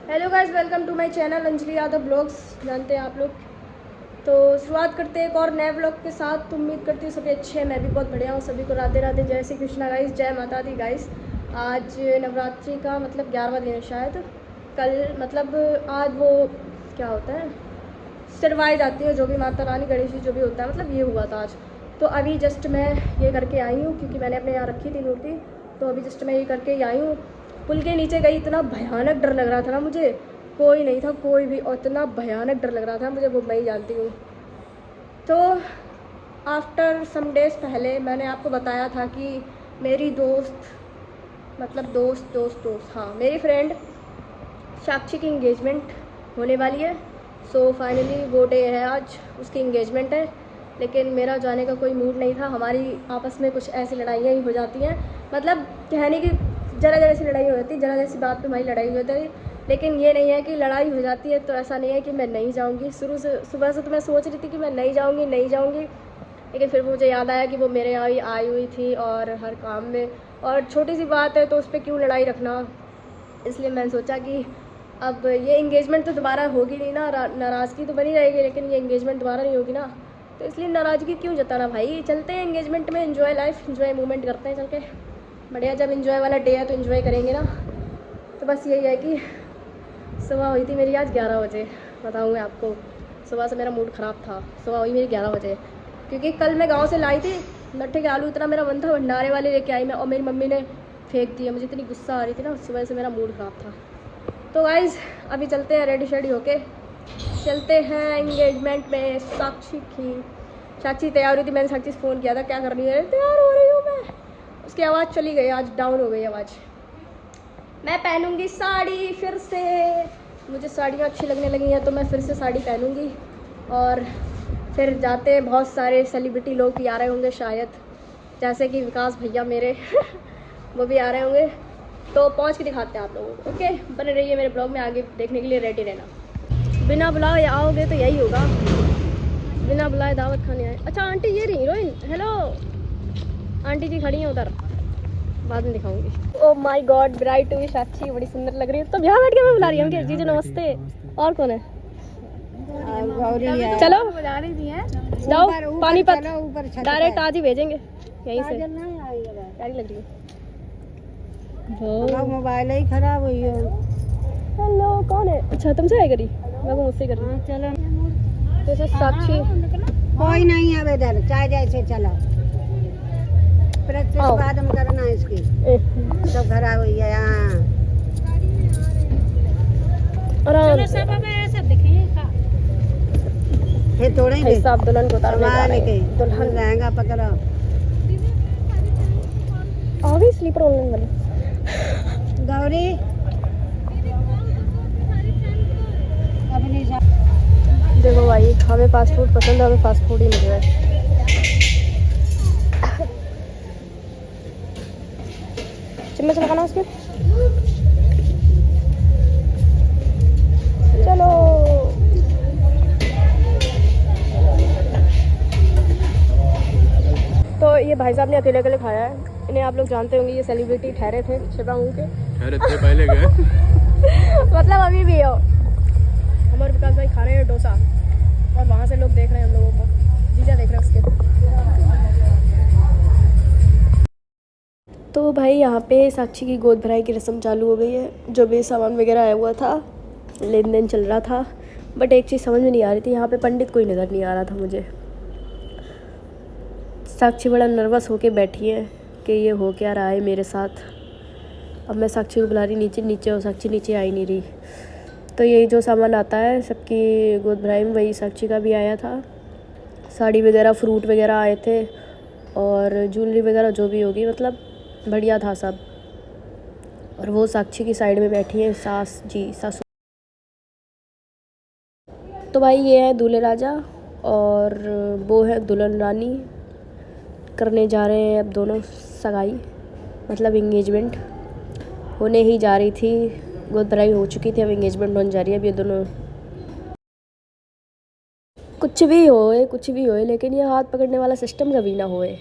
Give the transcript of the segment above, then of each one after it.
Hello guys, welcome to my channel Anjali Yadav blogs. जानते हैं आप लोग। तो शुरुआत करते हैं एक और नए ब्लॉग के साथ। उम्मीद करती हूँ सभी अच्छे हैं, मैं भी बहुत बढ़िया हूँ। सभी को राधे राधे, जय श्री कृष्णा गाइस, जय माता दी गाइस। आज नवरात्रि का मतलब 11वां दिन है शायद। कल मतलब आज वो क्या होता है, सिरवाई जाती है जो भी माता रानी गणेश जी जो भी होता है, मतलब ये हुआ था आज। तो अभी जस्ट मैं ये करके आई हूँ क्योंकि मैंने अपने यहाँ रखी थी मूर्ति। तो अभी जस्ट मैं ये करके ही आई हूँ। पुल के नीचे गई, इतना भयानक डर लग रहा था ना मुझे, कोई नहीं था कोई भी, और इतना भयानक डर लग रहा था मुझे, वो मैं ही जानती हूँ। तो आफ्टर सम डेज़ पहले मैंने आपको बताया था कि मेरी दोस्त मतलब दोस्त हाँ, मेरी फ्रेंड साक्षी की इंगेजमेंट होने वाली है। सो फाइनली वो डे है आज, उसकी इंगेजमेंट है। लेकिन मेरा जाने का कोई मूड नहीं था। हमारी आपस में कुछ ऐसी लड़ाइयाँ ही हो जाती हैं, मतलब कहने की ज़रा सी लड़ाई हो जाती है, ज़रा सी बात पे हमारी लड़ाई हो जाती है। लेकिन ये नहीं है कि लड़ाई हो जाती है तो ऐसा नहीं है कि मैं नहीं जाऊँगी। शुरू से सुबह से तो मैं सोच रही थी कि मैं नहीं जाऊँगी, लेकिन फिर मुझे याद आया कि वो मेरे यहाँ ही आई हुई थी और हर काम में, और छोटी सी बात है तो उस पर क्यों लड़ाई रखना। इसलिए मैंने सोचा कि अब ये इंगेजमेंट तो दोबारा होगी नहीं ना, नाराज़गी तो बनी रहेगी, लेकिन ये इंगेजमेंट दोबारा नहीं होगी ना, तो इसलिए नाराज़गी क्यों जताना भाई। चलते हैं एंगेजमेंट में, एंजॉय लाइफ, एंजॉय मोमेंट करते हैं चल के। बढ़िया, जब एंजॉय वाला डे है तो एंजॉय करेंगे ना। तो बस यही है कि सुबह हुई थी मेरी आज 11 बजे। बताऊँ आपको, सुबह से मेरा मूड ख़राब था। सुबह हुई मेरी 11 बजे क्योंकि कल मैं गांव से लाई थी नट्ठे के आलू, इतना मेरा मन था भंडारे वाले लेके आई मैं, और मेरी मम्मी ने फेंक दिया। मुझे इतनी गुस्सा आ रही थी ना, उस वजह से मेरा मूड ख़राब था। तो गाइज़ अभी चलते हैं, रेडी शेडी होके चलते हैं एंगेजमेंट में। साक्षी तैयार हुई थी, मैंने साक्षी से फ़ोन किया था क्या कर रही है, तैयार हो रही हूँ मैं। उसकी आवाज़ चली गई, आज डाउन हो गई आवाज़। मैं पहनूंगी साड़ी फिर से, मुझे साड़ियाँ अच्छी लगने लगी हैं तो मैं फिर से साड़ी पहनूंगी। और फिर जाते बहुत सारे सेलिब्रिटी लोग भी आ रहे होंगे शायद, जैसे कि विकास भैया मेरे वो भी आ रहे होंगे। तो पहुंच के दिखाते हैं आप लोगों को। ओके, बने रहिए मेरे ब्लॉग में, आगे देखने के लिए रेडी रहना। बिना बुलाए आओगे तो यही होगा, बिना बुलाए दावत खाने आए। अच्छा आंटी ये रही हीरोइन, हेलो आंटी जी खड़ी हैं उधर, बाद में दिखाऊंगी। ओ माय गॉड, ब्राइट हुई साक्षी, बड़ी सुंदर लग रही है। तो यहाँ बैठ के मैं बुला रही हूँ जीजू नमस्ते। और कौन है? चलो जाओ पानीपत, डायरेक्ट आज ही भेजेंगे यहीं से। प्यारी लग रही है। मोबाइल ही खराब हुई है। हेलो कौन है? अच्छा तुमसे आई करी, मैं वो मुझसे कर रही हूँ। चलो जैसे साक्षी कोई नहीं है इधर, चाहे जैसे चलो प्रैक्टिस बाद में करना है इसकी। सब खराब हुई है यहाँ, फिर थोड़े ही सब दुल्हन को उतारने जा रहे हैं। दुल्हन लहंगा पकड़ो। आ गई स्लीपर ऑनलाइन वाली गौरी अपनी देखो भाई, हमें फास्ट फूड पसंद है, हमें फास्ट फूड ही मिल रहा है। चम्मच लगाना उसमें, चलो। तो ये भाई साहब ने अकेले अकेले खाया है, इन्हें आप लोग जानते होंगे, ये सेलिब्रिटी ठहरे थे शिबांग के, ठहरे थे पहले गए मतलब अभी भी हो। हमारे विकास भाई खा रहे हैं डोसा, और वहाँ से लोग देख रहे हैं हम लोगों को, जीजा देख रहे हैं उसके। तो भाई यहाँ पे साक्षी की गोद भराई की रस्म चालू हो गई है। जो भी सामान वगैरह आया हुआ था, लेन देन चल रहा था। बट एक चीज़ समझ में नहीं आ रही थी, यहाँ पे पंडित कोई नज़र नहीं आ रहा था मुझे। साक्षी बड़ा नर्वस होके बैठी है कि ये हो क्या रहा है मेरे साथ। अब मैं साक्षी को बुला रही नीचे और साक्षी नीचे आ ही नहीं रही। तो यही जो सामान आता है सबकी गोद भराई में, वही साक्षी का भी आया था। साड़ी वगैरह, फ्रूट वगैरह आए थे, और ज्वेलरी वगैरह जो भी होगी, मतलब बढ़िया था सब। और वो साक्षी की साइड में बैठी हैं सासू। तो भाई ये है दूल्हे राजा और वो है दुल्हन रानी। करने जा रहे हैं अब दोनों सगाई, मतलब इंगेजमेंट होने ही जा रही थी। गोद भराई हो चुकी थी, अब इंगेजमेंट होने जा रही है। अब ये दोनों कुछ भी होए लेकिन ये हाथ पकड़ने वाला सिस्टम कभी ना होए,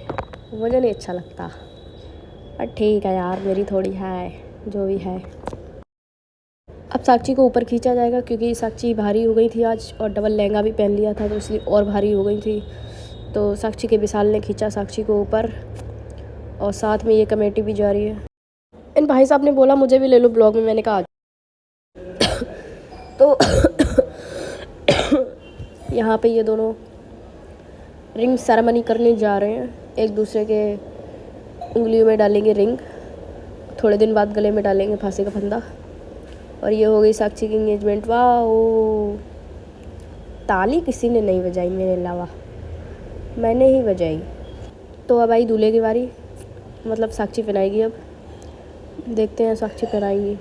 मुझे नहीं अच्छा लगता। पर ठीक है यार, मेरी थोड़ी है जो भी है। अब साक्षी को ऊपर खींचा जाएगा क्योंकि साक्षी भारी हो गई थी आज और डबल लहंगा भी पहन लिया था तो इसलिए और भारी हो गई थी। तो साक्षी के विशाल ने खींचा साक्षी को ऊपर और साथ में ये कमेटी भी जा रही है। इन भाई साहब ने बोला मुझे भी ले लो ब्लॉग में, मैंने कहा तो यहाँ पे ये दोनों रिंग सेरेमनी करने जा रहे हैं, एक दूसरे के उंगलियों में डालेंगे रिंग, थोड़े दिन बाद गले में डालेंगे फांसी का फंदा। और ये हो गई साक्षी की एंगेजमेंट। वाह, ताली किसी ने नहीं बजाई मेरे अलावा, मैंने ही बजाई। तो अब आई दूल्हे की बारी, मतलब साक्षी पहनाएगी। अब देखते हैं साक्षी पहनाएगी।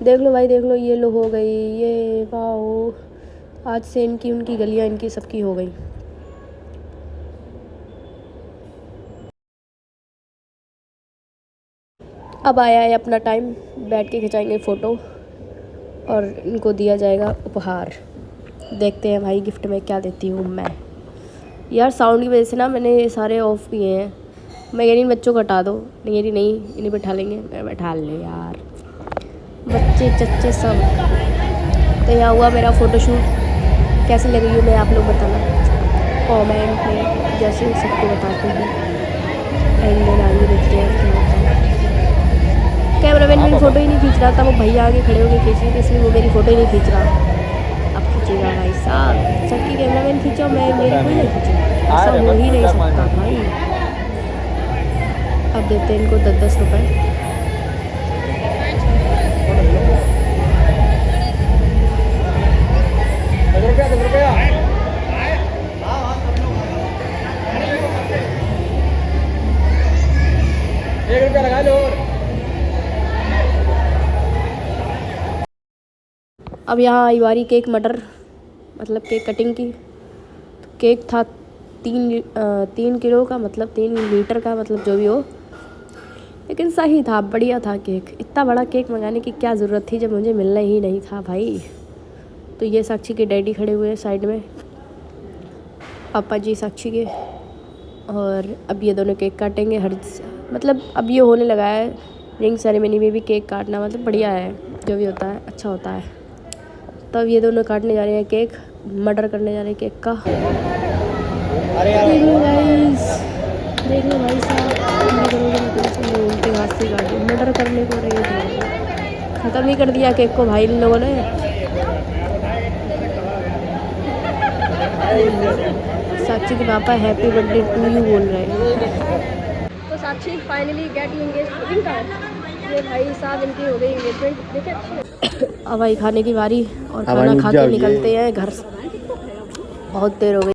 देख लो भाई, देख लो, ये लो हो गई ये। वाह, आज से इनकी उनकी गलियां इनकी सबकी हो गई। अब आया है अपना टाइम, बैठ के खिंचाएंगे फ़ोटो और इनको दिया जाएगा उपहार। देखते हैं भाई गिफ्ट में क्या देती हूँ मैं। यार साउंड की वजह से ना मैंने ये सारे ऑफ किए हैं। मैं कह रही बच्चों को हटा दो, नहीं कह रही नहीं इन्हें बैठा लेंगे। मैं बैठा ले यार, बच्चे चच्चे सब। तो यहाँ हुआ मेरा फ़ोटोशूट। कैसी लग रही हूँ मैं, आप लोग बताना कमेंट में, जैसे सबको बताते हैं। एंड आगे देखते हैं क्या होता है। कैमरामैन मेरी फ़ोटो ही नहीं खींच रहा था, वो भैया आगे खड़े होकर खींच रहे थे, इसलिए वो मेरी फ़ोटो ही नहीं खींच रहा। अब खींचेगा भाई साहब, सबकी कैमरामैन खींचो, मैं मेरी कोई नहीं खींचूँ, ऐसा हो ही नहीं सकता भाई। अब देते हैं इनको 10-10 रुपये। लगा लो। अब यहाँ आई बारी केक मटर, मतलब केक कटिंग की। तो केक था 3 किलो का, मतलब 3 लीटर का, मतलब जो भी हो, लेकिन सही था, बढ़िया था केक। इतना बड़ा केक मंगाने की क्या ज़रूरत थी जब मुझे मिलना ही नहीं था भाई। तो ये साक्षी के डैडी खड़े हुए हैं साइड में, पापा जी साक्षी के। और अब ये दोनों केक काटेंगे। मतलब अब ये होने लगा है रिंग सेरेमनी में भी केक काटना, मतलब बढ़िया है, जो भी होता है अच्छा होता है। तब ये दोनों काटने जा रहे हैं केक, मर्डर करने जा रहे हैं केक का। देख लो गाइस, देख लो भाई साहब, उनके हाथ से काटे, मर्डर करने को रहे थे। ख़त्म ही कर दिया केक को भाई इन लोगों ने। साक्षी के पापा हैप्पी बर्थडे टू यू बोल रहे हैं। तो साक्षी फाइनली गेट एंगेज्ड इनका ये भाई साहब, इनकी हो गई एंगेजमेंट। देखे अच्छी। अब भाई खाने की बारी, और खाना खा के निकलते हैं घर। बहुत देर हो गई।